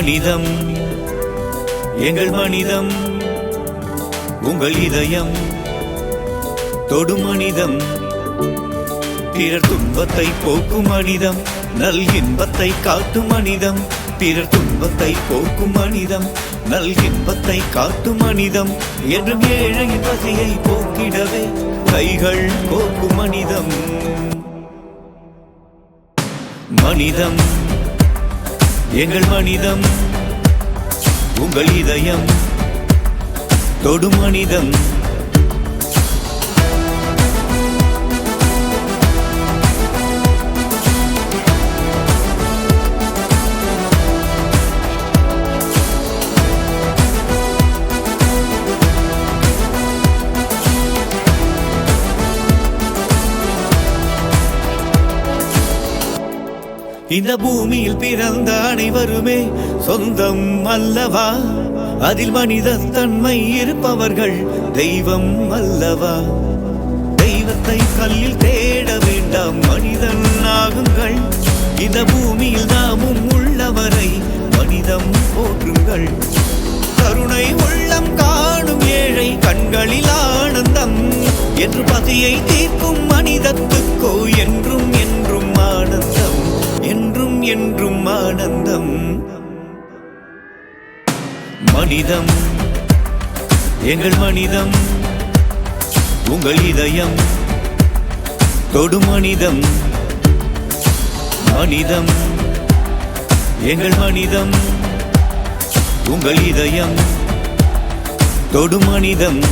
மனிதம் எங்கள் மனிதம், உங்கள் இதயம் தொடும் மனிதம், பிறர் துன்பத்தை போக்கும் மனிதம், நல் இன்பத்தை காட்டும் மனிதம், பிறர் துன்பத்தை போக்கும் மனிதம், நல் இன்பத்தை காட்டும் மனிதம், என்றும் ஏழையின் பசியை போக்கிடவே கைகள் கோக்கும் மனிதம். மனிதம் எங்கள் மனிதம், உங்கள் இதயம் தொடும் மனிதம். இந்த பூமியில் பிறந்த அனைவருமே சொந்தம் அல்லவா? அதில் மனித தன்மை இருப்பவர்கள் தெய்வம் அல்லவா? தெய்வத்தை கல்லில் தேட வேண்டாம், மனிதன் ஆகுங்கள். இந்த பூமியில் நாமும் உள்ளவரை மனிதம் போற்றுங்கள். கருணை உள்ளம் காணும் ஏழை கண்களில் ஆனந்தம், என்று பசியை தீர்க்கும் மனிதத்துக்கோ என்றும் என்றும் ஆனந்தம், என்றும் என்றும் ஆனந்தம். மனிதம் எங்கள் மனிதம், உங்கள் இதயம் தொடும் மனிதம். மனிதம் எங்கள் மனிதம், உங்கள் இதயம் தொடும் மனிதம்.